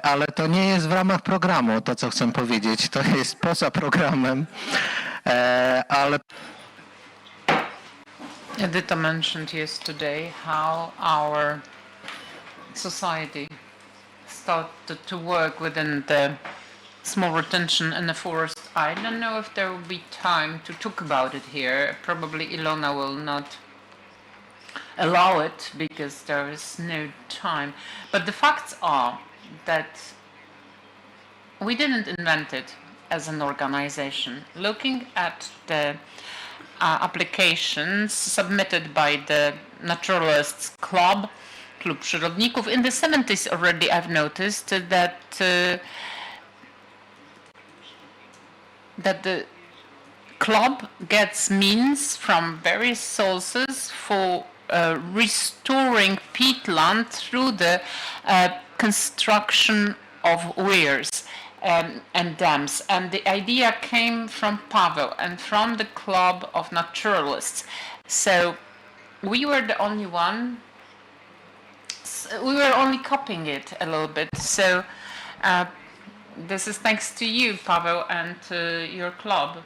Ale to nie jest w ramach programu, to co chcę powiedzieć. To jest poza programem. Ale Edyta mentioned yesterday how our society started to work within the small retention in the forest. I don't know if there will be time to talk about it here. Probably Ilona will not allow it because there is no time. But the facts are that we didn't invent it as an organization. Looking at the applications submitted by the Naturalists Club, Klub Przyrodników, in the 70s already I've noticed that the club gets means from various sources for restoring peatland through the construction of weirs and dams. And the idea came from Paweł and from the Club of Naturalists. So we were the only one. We were only copying it a little bit. So this is thanks to you, Paweł, and to your club.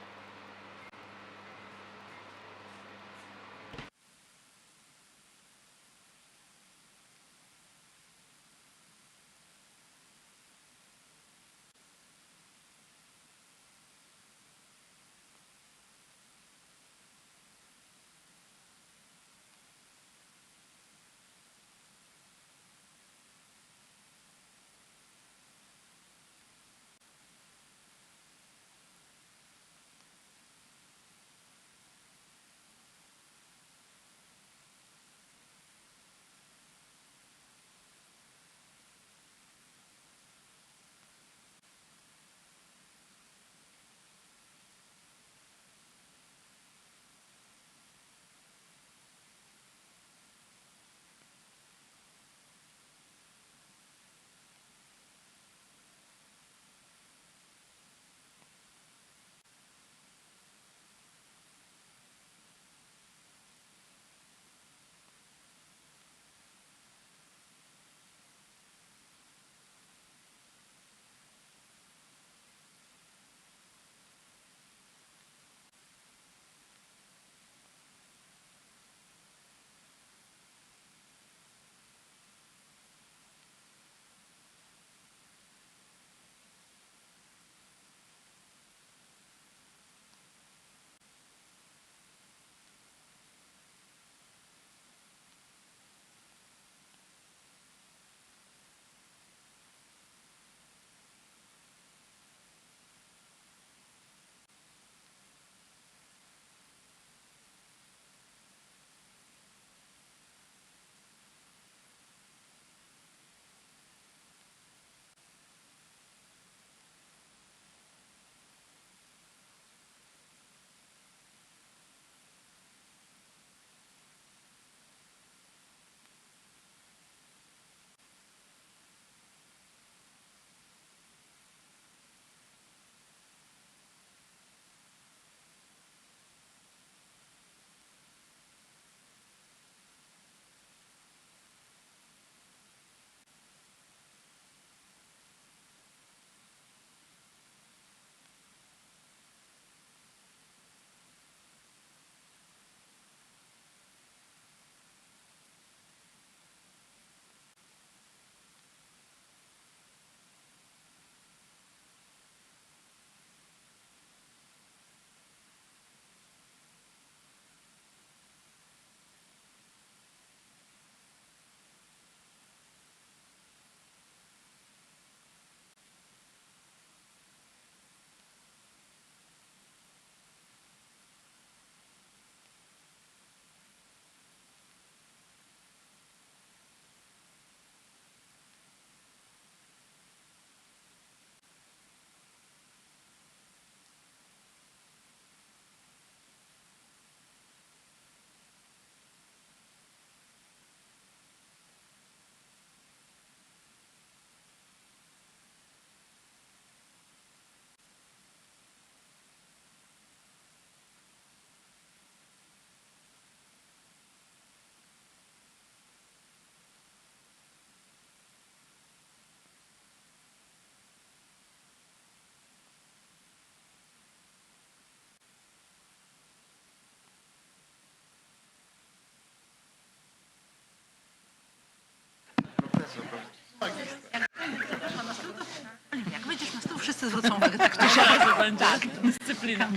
wszyscy zwrócą uwagę, tak czy siak. Tak, dyscyplina.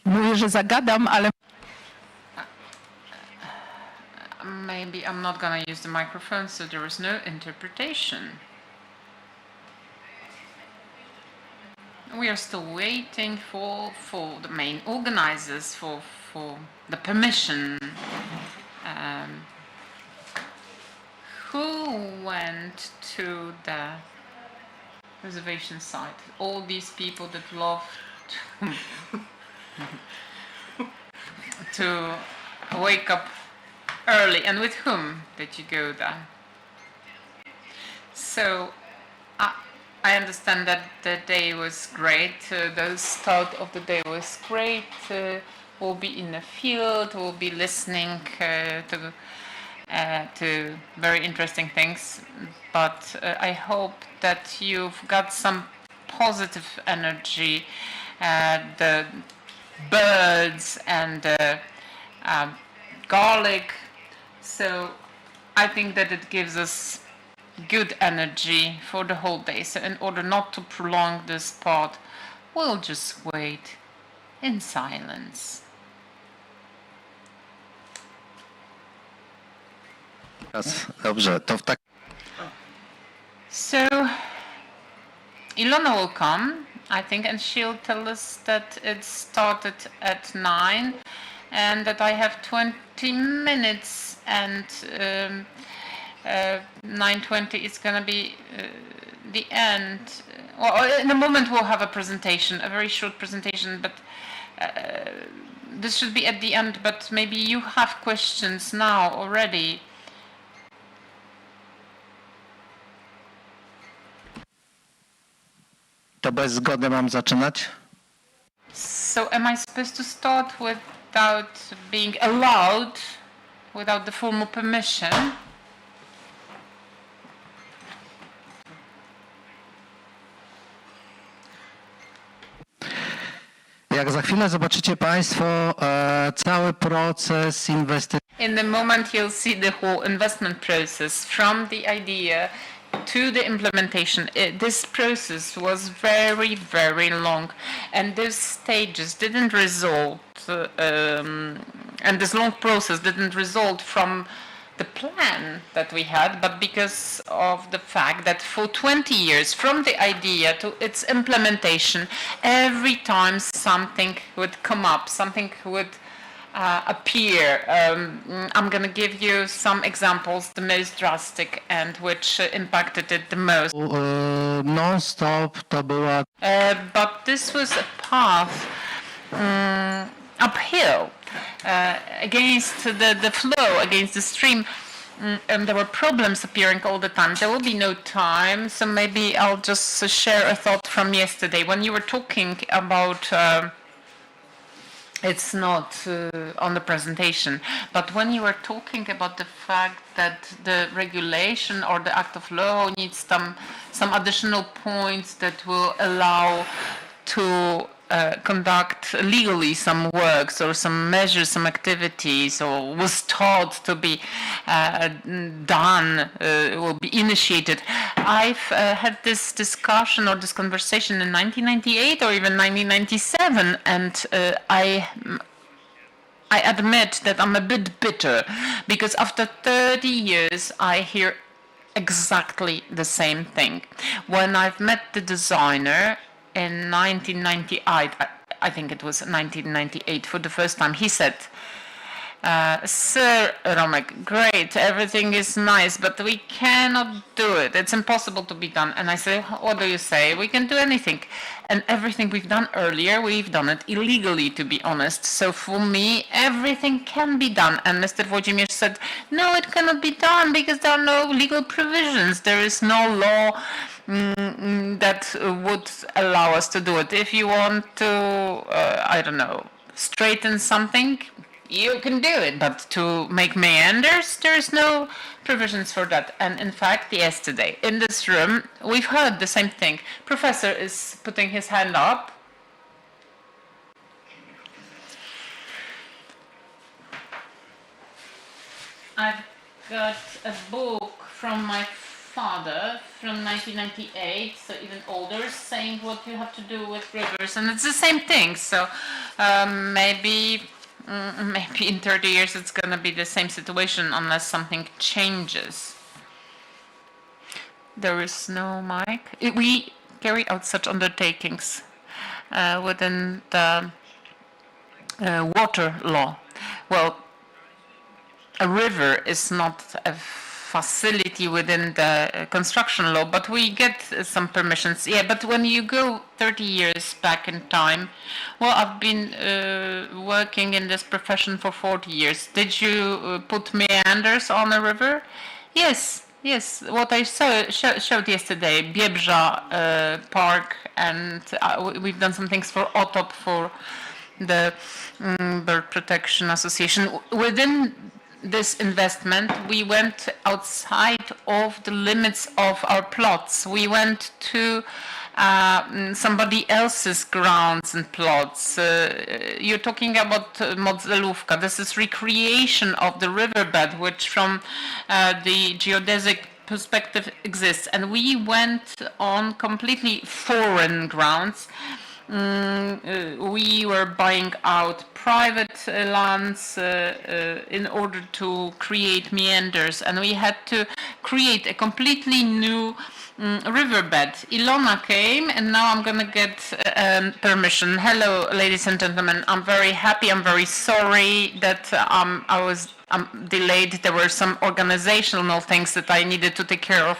Mówię, że zagadam, ale Maybe I'm not gonna use the microphone, so there is no interpretation. We are still waiting for the main organizers, for the permission. Who went to the reservation site? All these people that love to wake up early, and with whom did you go there? So I understand that the day was great. The start of the day was great. We'll be in the field. We'll be listening to very interesting things. But I hope that you've got some positive energy. The birds and the garlic. So I think that it gives us good energy for the whole day. So in order not to prolong this part, we'll just wait in silence. Dobrze, to w tak... So Ilona will come, I think, and she'll tell us that it started at 9 and that I have 20 minutes and 9:20 is going to be the end. Well, in a moment we'll have a presentation, a very short presentation, but this should be at the end, but maybe you have questions now already. To bez zgody mam zaczynać? So am I supposed to start without being allowed, without the formal permission? Jak za chwilę zobaczycie Państwo cały proces inwestycji. In the moment you'll see the whole investment process from the idea to the implementation. This process was very, very long, and those stages didn't result, and this long process didn't result from the plan that we had, but because of the fact that for 20 years, from the idea to its implementation, every time something would come up, something would appear. I'm going to give you some examples, the most drastic and which impacted it the most. Non-stop to była... But this was a path uphill against the flow, against the stream. And there were problems appearing all the time. There will be no time, so maybe I'll just share a thought from yesterday. When you were talking about it's not on the presentation, but when you were talking about the fact that the regulation or the act of law needs some additional points that will allow to conduct legally some works or some measures, some activities, or was taught to be done, will be initiated. I've had this discussion or this conversation in 1998 or even 1997, and I admit that I'm a bit bitter, because after 30 years I hear exactly the same thing. When I've met the designer in 1998, I think it was 1998 for the first time, he said, Sir Romek, great, everything is nice, but we cannot do it. It's impossible to be done. And I say, what do you say? We can do anything. And everything we've done earlier, we've done it illegally, to be honest. So for me, everything can be done. And Mr. Włodzimierz said, no, it cannot be done because there are no legal provisions. There is no law that would allow us to do it. If you want to, I don't know, straighten something, you can do it, but to make meanders, there's no provisions for that. And in fact, yesterday in this room, we've heard the same thing. Professor is putting his hand up. I've got a book from my father from 1998, so even older, saying what you have to do with rivers, and it's the same thing. So maybe in 30 years it's going to be the same situation unless something changes. There is no mic. We carry out such undertakings within the water law. Well, a river is not a facility within the construction law, but we get some permissions. Yeah, but when you go 30 years back in time, well, I've been working in this profession for 40 years. Did you put meanders on a river? Yes, what I showed yesterday, Biebrza Park, and we've done some things for OTOP, for the Bird Protection Association. Within this investment, we went outside of the limits of our plots. We went to somebody else's grounds and plots. You're talking about Modzelówka. This is recreation of the riverbed, which from the geodesic perspective exists. And we went on completely foreign grounds. We were buying out private lands in order to create meanders, and we had to create a completely new riverbed. Ilona came, and now I'm going to get permission. Hello, ladies and gentlemen. I'm very happy. I'm very sorry that I was delayed. There were some organizational things that I needed to take care of.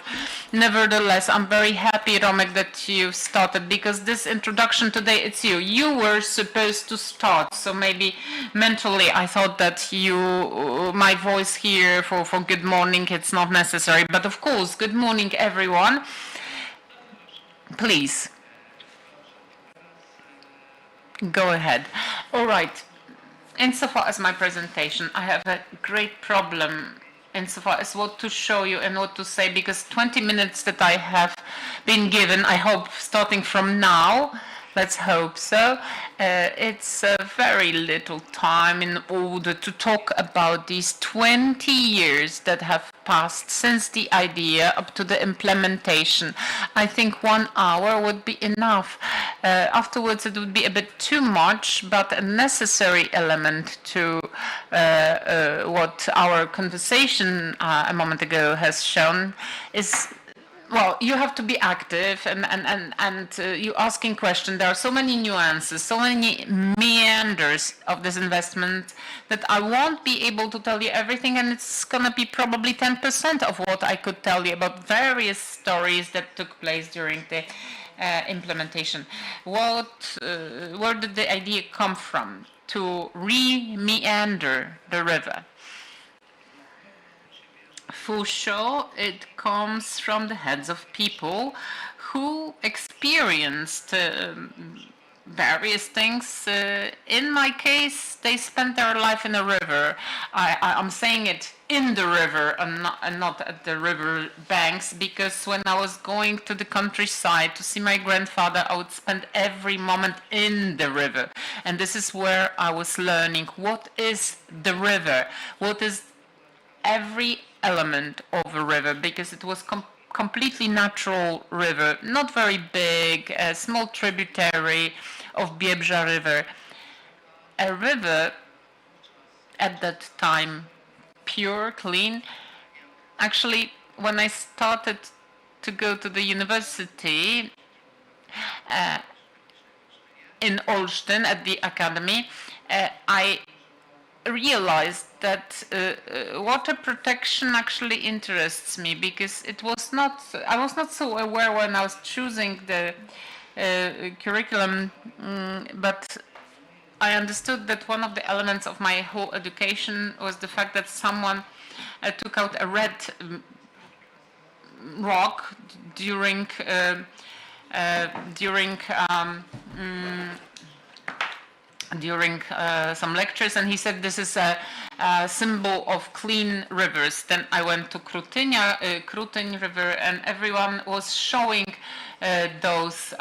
Nevertheless, I'm very happy, Romek, that you started, because this introduction today, it's you. You were supposed to start, so maybe mentally I thought that my voice here for good morning, it's not necessary. But of course, good morning, everyone. Please. Go ahead. All right. Insofar as my presentation, I have a great problem insofar as what to show you and what to say, because 20 minutes that I have been given, I hope starting from now, let's hope so, it's very little time in order to talk about these 20 years that have passed since the idea up to the implementation. I think 1 hour would be enough. Afterwards it would be a bit too much, but a necessary element to what our conversation a moment ago has shown is, well, you have to be active and you asking questions. There are so many nuances, so many meanders of this investment that I won't be able to tell you everything, and it's going to be probably 10% of what I could tell you about various stories that took place during the implementation. Where did the idea come from to re-meander the river? For sure, it comes from the heads of people who experienced various things. In my case, they spent their life in a river. I'm saying it in the river and not at the river banks, because when I was going to the countryside to see my grandfather, I would spend every moment in the river. And this is where I was learning what is the river, what is every element of a river, because it was completely natural river, not very big, a small tributary of Biebrza River. A river at that time, pure, clean. Actually, when I started to go to the university in Olsztyn at the academy, I realized that water protection actually interests me, because I was not so aware when I was choosing the curriculum, but I understood that one of the elements of my whole education was the fact that someone took out a red rock during some lectures, and he said this is a symbol of clean rivers. Then I went to Krutyń River, and everyone was showing those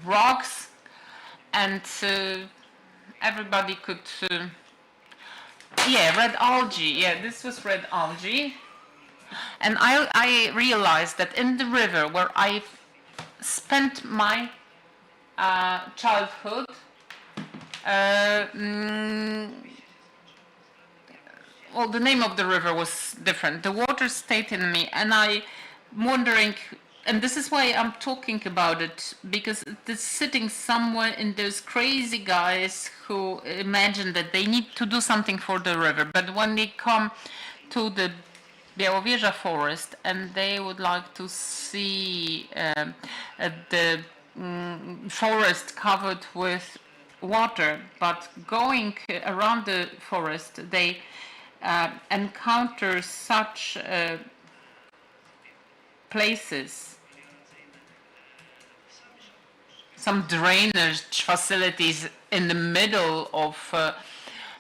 rocks, and everybody could, yeah, red algae. Yeah, this was red algae. And I realized that in the river where I spent my childhood, well, the name of the river was different. The water stayed in me, and I'm wondering, and this is why I'm talking about it, because it's sitting somewhere in those crazy guys who imagine that they need to do something for the river, but when they come to the Białowieża forest and they would like to see the forest covered with water, but going around the forest, they encounter such places, some drainage facilities in the middle of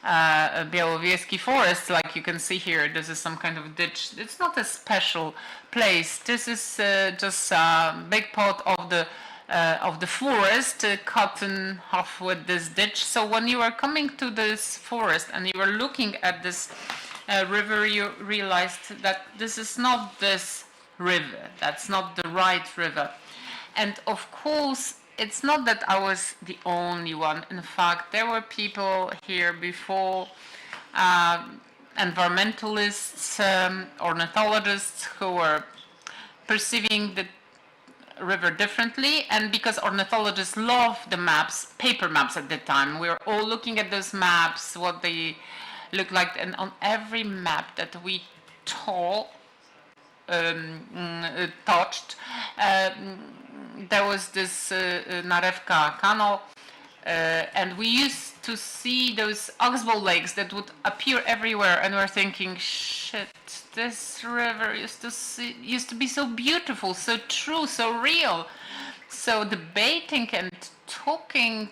Białowieski forest, like you can see here. This is some kind of ditch. It's not a special place. This is just a big part of the forest cut in half with this ditch. So when you are coming to this forest and you are looking at this river, you realized that this is not this river. That's not the right river. And of course, it's not that I was the only one. In fact, there were people here before, environmentalists, ornithologists who were perceiving the river differently. And because ornithologists love the maps, paper maps at the time, we were all looking at those maps, what they look like. And on every map that we touched, there was this Narewka canal, and we used to see those oxbow lakes that would appear everywhere, and we're thinking, shit, this river used to be so beautiful, so true, so real. So debating and talking,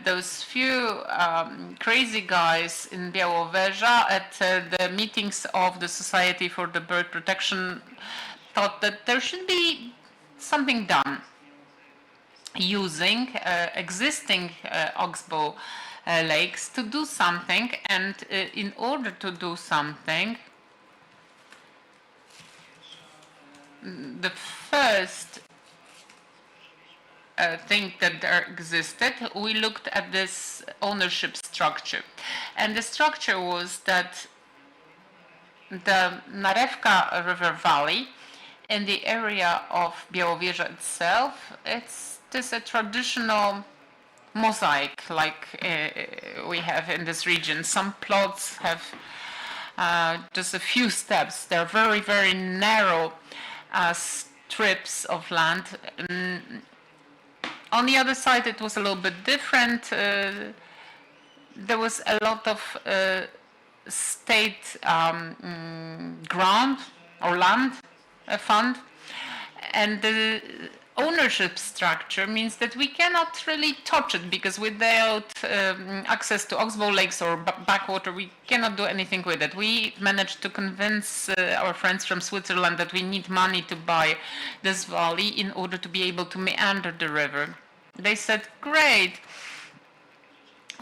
those few crazy guys in Białowieża at the meetings of the Society for the Bird Protection thought that there should be something done using existing oxbow lakes to do something, and in order to do something, the first thing that there existed, we looked at this ownership structure. And the structure was that the Narewka River Valley in the area of Białowieża itself, it's just a traditional mosaic like we have in this region. Some plots have just a few steps. They're very, very narrow strips of land. On the other side, it was a little bit different. There was a lot of state ground or land fund, and the ownership structure means that we cannot really touch it, because without access to oxbow lakes or backwater, we cannot do anything with it. We managed to convince our friends from Switzerland that we need money to buy this valley in order to be able to meander the river. They said, great,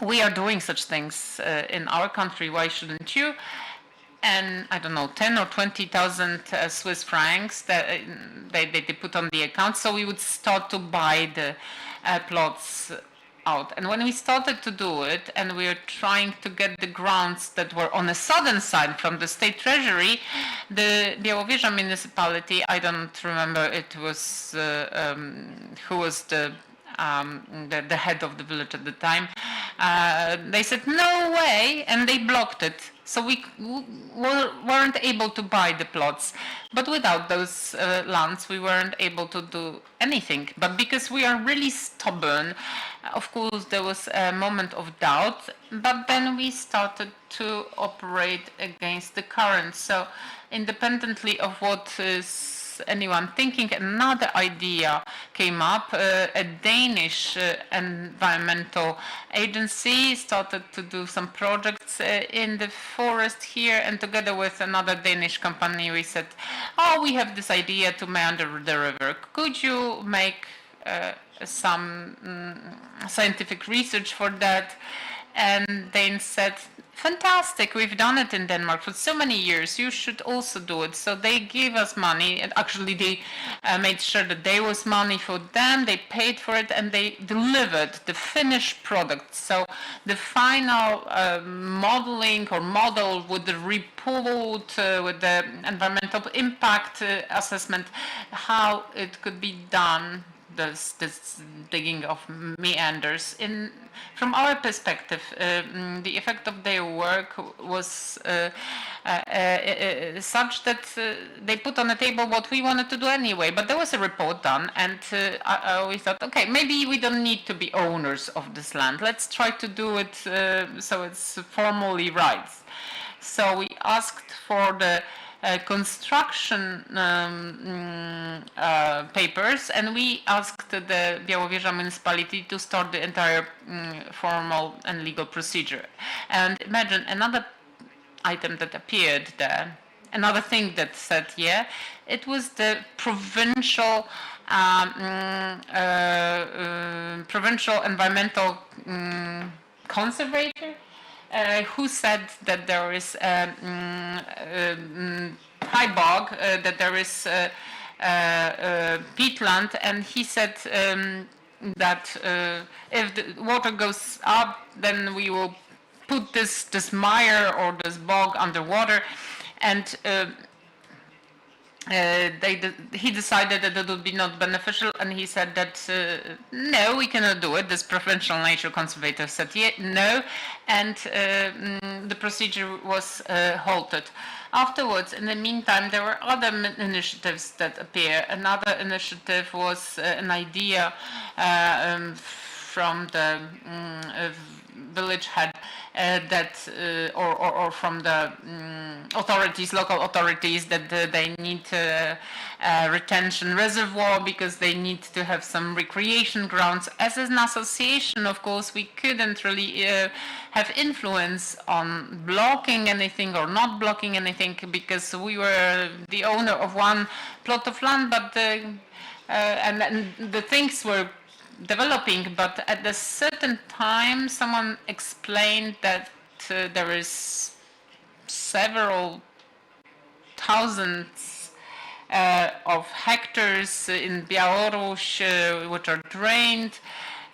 we are doing such things in our country, why shouldn't you? And I don't know, 10 or 20,000 Swiss francs that they put on the account. So we would start to buy the plots out. And when we started to do it, and we were trying to get the grants that were on the southern side from the state treasury, the Białowieża municipality, I don't remember, it was who was the head of the village at the time, they said no way, and they blocked it. So we weren't able to buy the plots. But without those lands, we weren't able to do anything. But because we are really stubborn, of course, there was a moment of doubt. But then we started to operate against the current. So independently of what is anyone thinking, another idea came up. A Danish environmental agency started to do some projects in the forest here, and together with another Danish company we said, oh, we have this idea to meander the river. Could you make some scientific research for that, and they said, fantastic, we've done it in Denmark for so many years, you should also do it. So they gave us money, and actually they made sure that there was money for them, they paid for it, and they delivered the finished product. So the final modeling or model with the report, with the environmental impact assessment, how it could be done, this digging of meanders. From our perspective, the effect of their work was such that they put on the table what we wanted to do anyway. But there was a report done, and we thought, okay, maybe we don't need to be owners of this land. Let's try to do it so it's formally right. So we asked for the construction papers, and we asked the Białowieża municipality to start the entire formal and legal procedure. And imagine another item that appeared there, another thing that said, yeah, it was the provincial environmental conservator, who said that there is high bog, that there is peatland, and he said that if the water goes up, then we will put this mire or this bog underwater, and he decided that it would be not beneficial, and he said that no, we cannot do it. This provincial nature conservator said no, and the procedure was halted. Afterwards, in the meantime, there were other initiatives that appeared. Another initiative was an idea from the village head or from the authorities, local authorities, that they need a retention reservoir because they need to have some recreation grounds. As an association, of course, we couldn't really have influence on blocking anything or not blocking anything because we were the owner of one plot of land, but and the things were developing, but at a certain time someone explained that there is several thousands of hectares in Białoruś which are drained,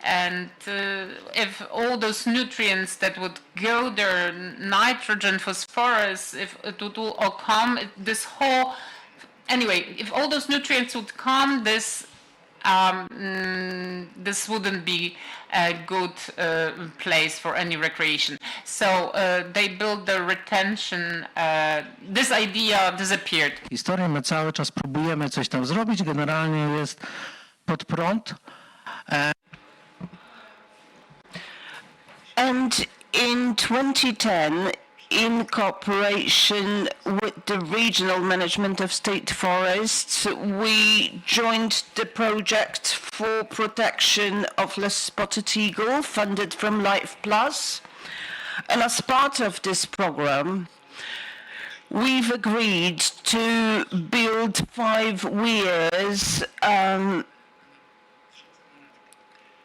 and if all those nutrients that would go there, nitrogen, phosphorus, if it would all come, if all those nutrients would come, this wouldn't be a good place for any recreation. So they built the retention, this idea disappeared. Historię my cały czas próbujemy coś tam zrobić, generalnie jest pod prąd. And in 2010, in cooperation with the regional management of state forests, we joined the project for protection of the spotted eagle funded from Life Plus. And as part of this program, we've agreed to build 5 weirs on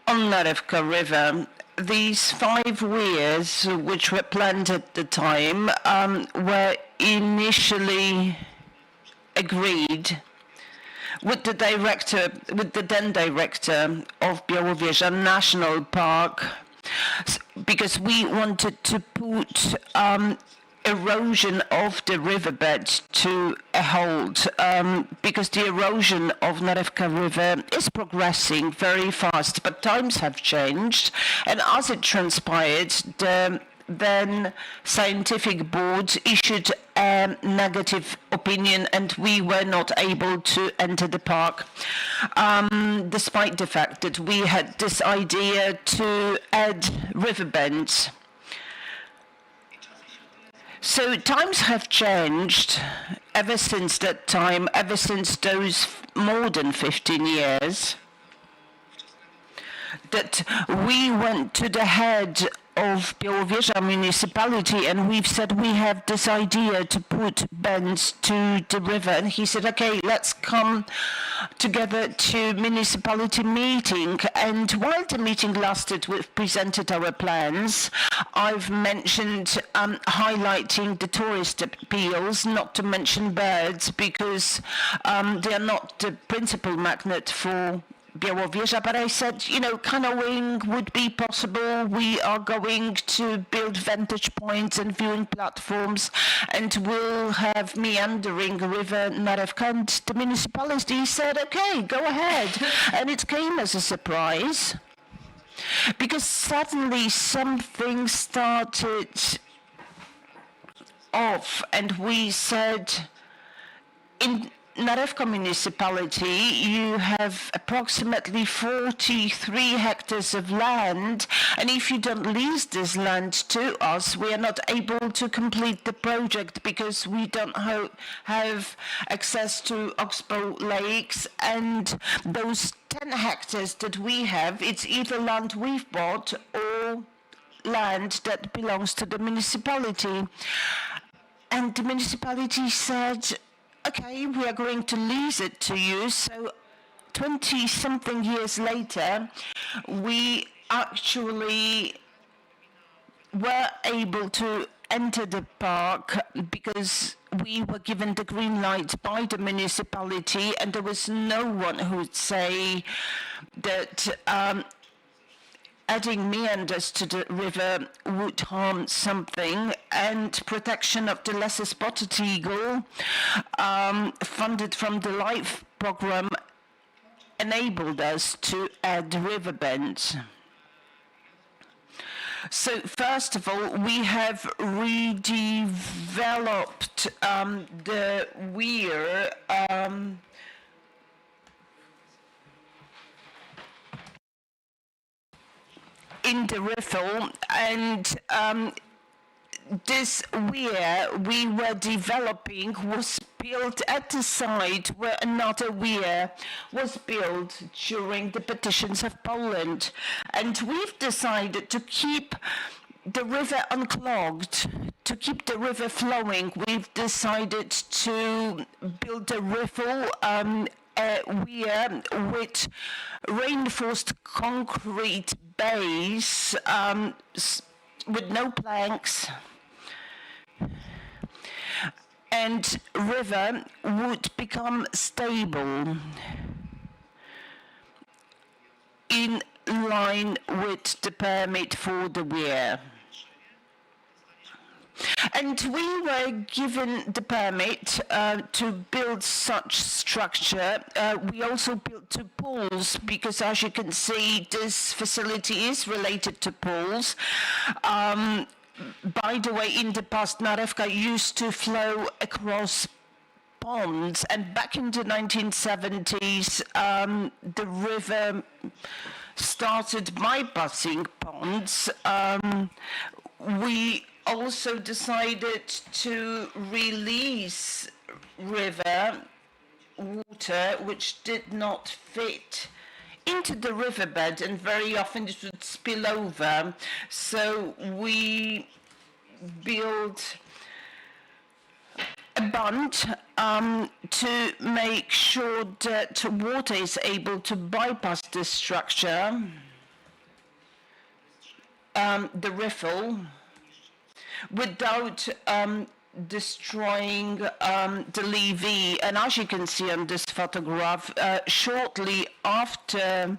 Narewka River. These 5 weirs, which were planned at the time, were initially agreed with the then director of Białowieża National Park, because we wanted to put erosion of the riverbed to a halt, because the erosion of Narewka River is progressing very fast, but times have changed, and as it transpired, the then scientific board issued a negative opinion, and we were not able to enter the park, despite the fact that we had this idea to add riverbeds. So times have changed ever since that time, ever since those more than 15 years, that we went to the head of Białowieża municipality, and we've said we have this idea to put bends to the river. And he said, okay, let's come together to municipality meeting. And while the meeting lasted, we've presented our plans. I've mentioned highlighting the tourist appeals, not to mention birds, because they are not the principal magnet for Białowieża, but I said, you know, canoeing would be possible. We are going to build vantage points and viewing platforms, and we'll have meandering river Narewka. And the municipality said, okay, go ahead. And it came as a surprise, because suddenly something started off, and we said, in Narewka municipality, you have approximately 43 hectares of land, and if you don't lease this land to us, we are not able to complete the project because we don't have access to Oxbow Lakes, and those 10 hectares that we have, it's either land we've bought or land that belongs to the municipality. And the municipality said, okay, we are going to lease it to you. So 20-something years later, we actually were able to enter the park because we were given the green light by the municipality, and there was no one who would say that adding meanders to the river would harm something, and protection of the lesser spotted eagle, funded from the LIFE program, enabled us to add river bends. So first of all, we have redeveloped the weir in the riffle, and this weir we were developing was built at the site where another weir was built during the partitions of Poland. And we've decided to keep the river unclogged, to keep the river flowing. We've decided to build a riffle, weir with reinforced concrete base with no planks, and river would become stable in line with the permit for the weir. And we were given the permit to build such structure. We also built 2 pools because, as you can see, this facility is related to pools. By the way, in the past, Narewka used to flow across ponds, and back in the 1970s, the river started bypassing ponds. We also decided to release river water which did not fit into the riverbed, and very often it would spill over. So we built a bund to make sure that water is able to bypass the structure, the riffle, without destroying the levee. And as you can see on this photograph, shortly after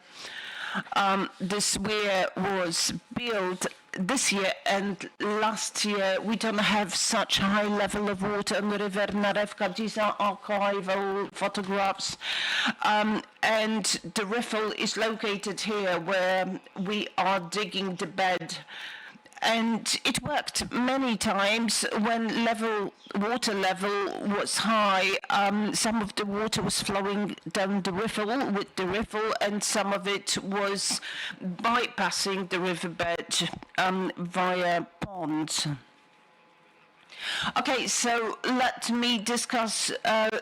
this weir was built, this year and last year, we don't have such high level of water on the river Narewka. These are archival photographs. And the riffle is located here where we are digging the bed. And it worked many times when water level was high. Some of the water was flowing down the riffle with the riffle, and some of it was bypassing the riverbed via ponds. Okay, so let me discuss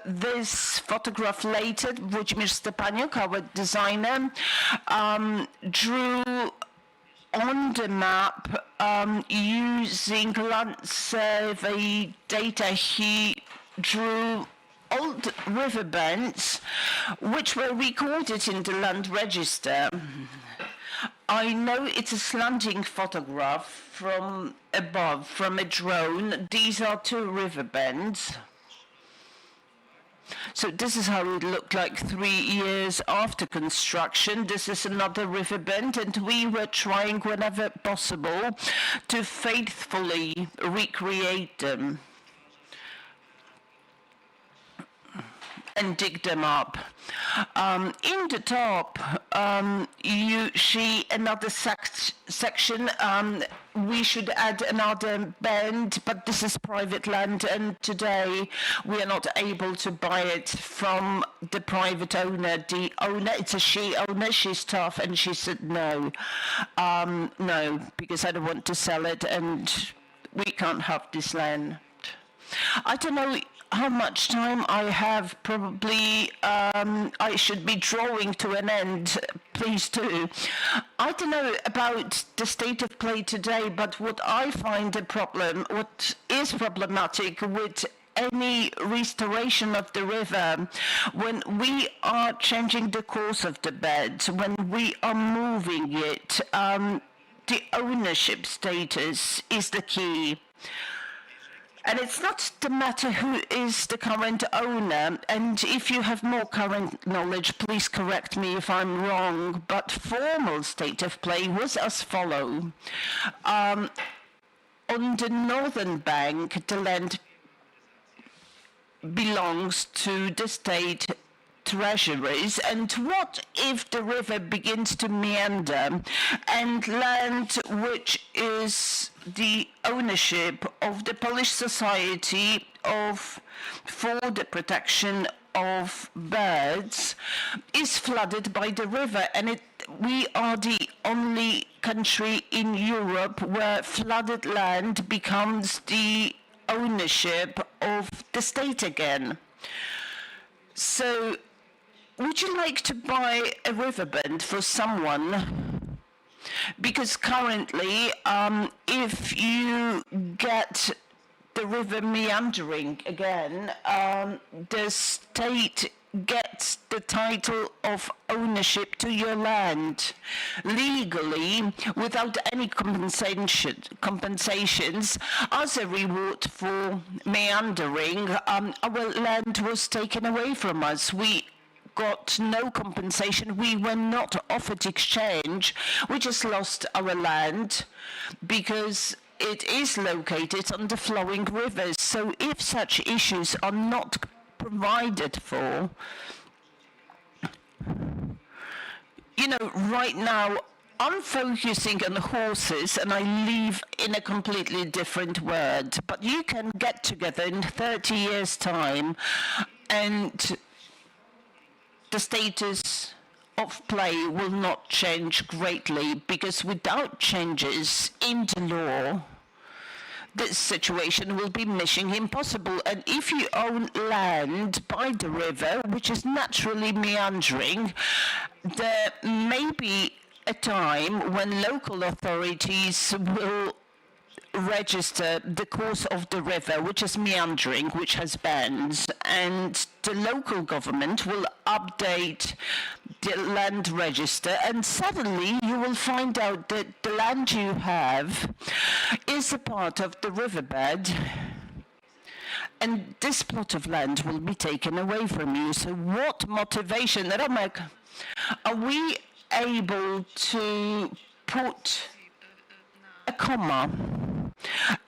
this photograph later. Włodzimierz Stepaniuk, our designer, drew on the map, using land survey data, he drew old riverbeds which were recorded in the land register. I know it's a slanting photograph from above, from a drone. These are two riverbeds. So this is how it looked like 3 years after construction. This is another riverbed, and we were trying whenever possible to faithfully recreate them and dig them up. In the top, you see another section. We should add another bend, but this is private land, and today we are not able to buy it from the private owner. The owner, it's a she owner, she's tough, and she said no. No, because I don't want to sell it, and we can't have this land. I don't know how much time I have. Probably I should be drawing to an end. Please do. I don't know about the state of play today, but what I find a problem, what is problematic with any restoration of the river, when we are changing the course of the bed, when we are moving it, the ownership status is the key. And it's not the matter who is the current owner, and if you have more current knowledge, please correct me if I'm wrong, but formal state of play was as follows. On the northern bank, the land belongs to the state treasuries, and what if the river begins to meander and land which is the ownership of the Polish Society for the Protection of Birds is flooded by the river, and we are the only country in Europe where flooded land becomes the ownership of the state again. So would you like to buy a riverbed for someone? Because currently, if you get the river meandering again, the state gets the title of ownership to your land legally without any compensations as a reward for meandering. Our land was taken away from us. We got no compensation. We were not offered exchange. We just lost our land because it is located on the flowing rivers. So if such issues are not provided for, you know, right now I'm focusing on horses and I live in a completely different world, but you can get together in 30 years' time and the status of play will not change greatly, because without changes in the law, this situation will be mission impossible. And if you own land by the river, which is naturally meandering, there may be a time when local authorities will register the course of the river, which is meandering, which has bends, and the local government will update the land register, and suddenly you will find out that the land you have is a part of the riverbed, and this plot of land will be taken away from you. So what motivation, Ramek, are we able to put a comma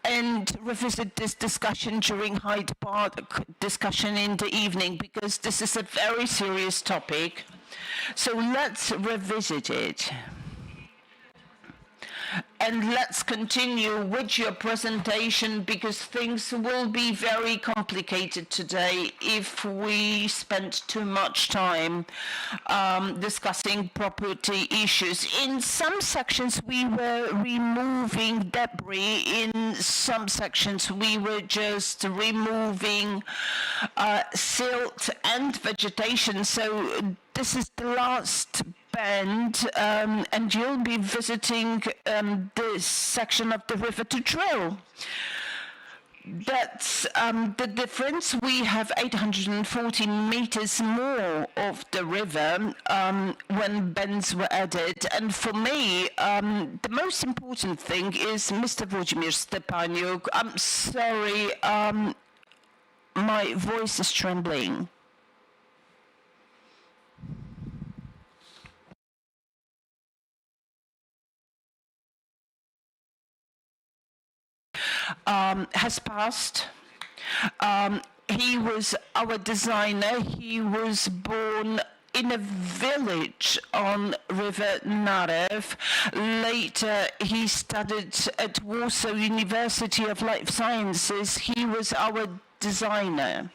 and revisit this discussion during Hyde Park discussion in the evening, because this is a very serious topic. So let's revisit it. And let's continue with your presentation, because things will be very complicated today if we spend too much time discussing property issues. In some sections we were removing debris, in some sections we were just removing silt and vegetation. So this is the last bend, and you'll be visiting this section of the river to drill. That's the difference. We have 840 meters more of the river when bends were added. And for me, the most important thing is Mr. Włodzimierz Stepaniuk. I'm sorry, my voice is trembling. Has passed. He was our designer. He was born in a village on River Narew. Later, he studied at Warsaw University of Life Sciences. He was our designer.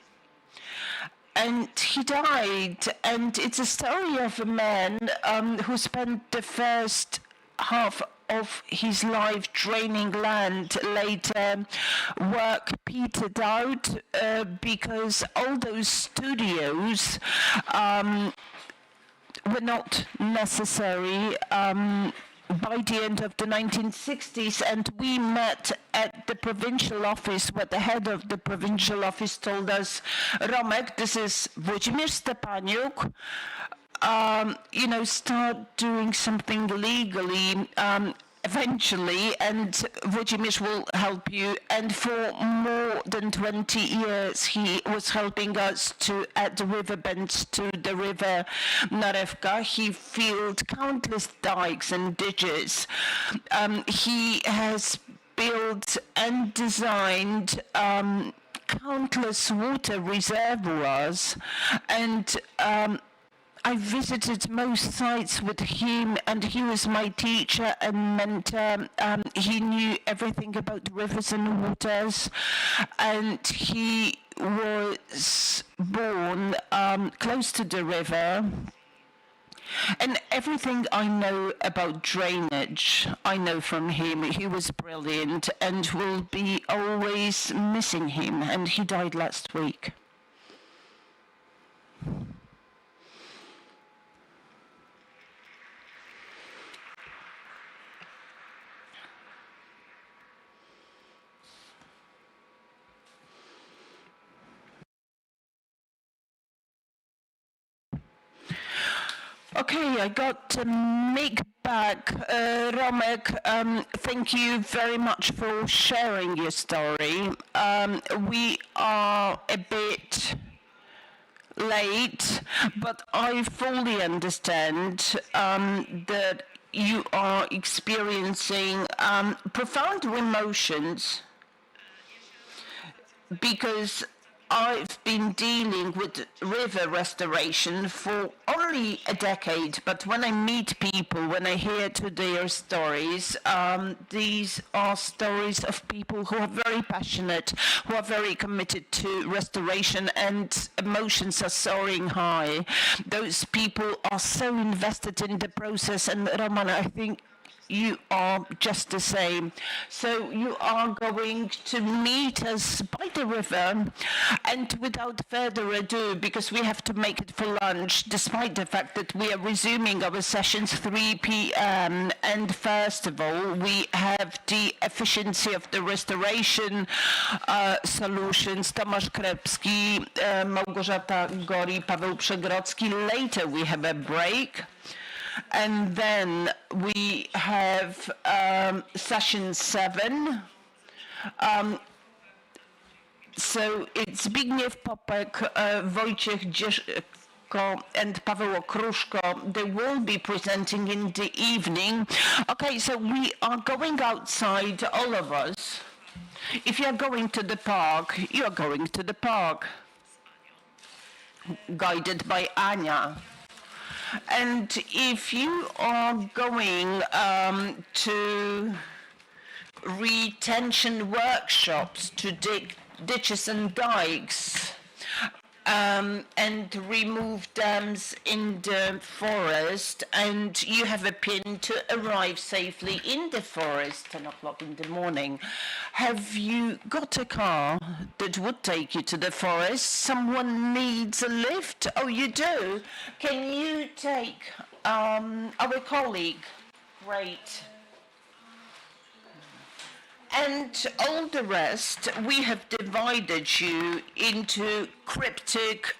And he died. And it's a story of a man who spent the first half of his life draining land. Later, work petered out because all those studios were not necessary by the end of the 1960s, and we met at the provincial office where the head of the provincial office told us, Romek, this is Włodzimierz Stepaniuk, start doing something legally eventually, and Włodzimierz will help you. And for more than 20 years, he was helping us to add the river bends to the river Narewka. He filled countless dikes and ditches. He has built and designed countless water reservoirs, and I visited most sites with him, and he was my teacher and mentor. He knew everything about rivers and waters, and he was born close to the river. And everything I know about drainage, I know from him. He was brilliant, and will be always missing him, and he died last week. Okay, I got Mick back. Romek, thank you very much for sharing your story. We are a bit late, but I fully understand that you are experiencing profound emotions, because I've been dealing with river restoration for only a decade, but when I meet people, when I hear to their stories, these are stories of people who are very passionate, who are very committed to restoration, and emotions are soaring high. Those people are so invested in the process, and Roman, I think you are just the same. So you are going to meet us by the river, and without further ado, because we have to make it for lunch, despite the fact that we are resuming our sessions 3 p.m. And first of all, we have the efficiency of the restoration solutions. Tomasz Krepski, Małgorzata Gori, Paweł Przegrodzki. Later we have a break. And then we have session 7. So it's Zbigniew Popek, Wojciech Dzieszko, and Paweł Okruszko. They will be presenting in the evening. Okay, so we are going outside, all of us. If you are going to the park, you are going to the park. Guided by Anya. And if you are going to retention workshops to dig ditches and dikes and remove dams in the forest, and you have a pin to arrive safely in the forest 10 o'clock in the morning, have you got a car that would take you to the forest? Someone needs a lift? Oh, you do? Can you take our colleague. Great. And all the rest, we have divided you into cryptic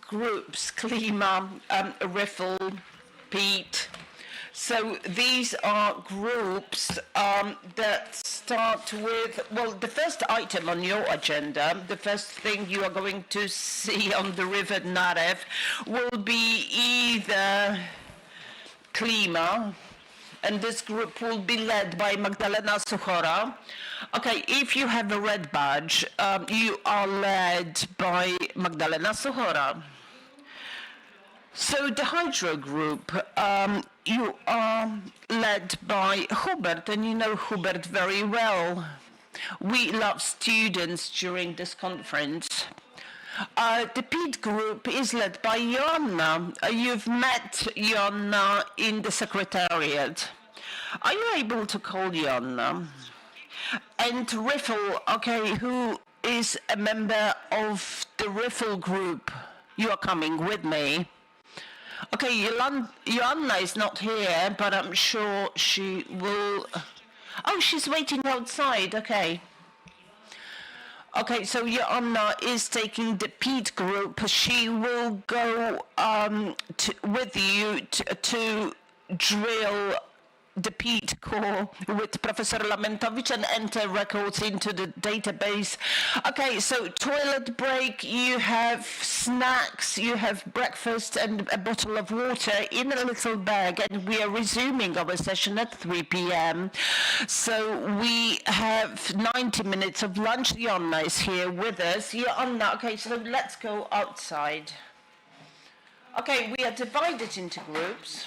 groups, klima, riffle, peat. So these are groups that start with, well, the first item on your agenda, the first thing you are going to see on the river Narew will be either klima, and this group will be led by Magdalena Suchora. Okay, if you have a red badge, you are led by Magdalena Suchora. So the hydro group, you are led by Hubert, and you know Hubert very well. We love students during this conference. The peat group is led by Joanna. You've met Joanna in the secretariat. Are you able to call Joanna? And Riffle, okay, who is a member of the Riffle group? You are coming with me. Okay, Joanna is not here, but I'm sure she will... Oh, she's waiting outside, okay. Okay, so Joanna is taking the peat group. She will go with you to drill the peat core with Professor Lamentowicz and enter records into the database. Okay, so toilet break, you have snacks, you have breakfast and a bottle of water in a little bag, and we are resuming our session at 3 p.m. So we have 90 minutes of lunch. Joanna is here with us. Joanna, okay, so let's go outside. Okay, we are divided into groups.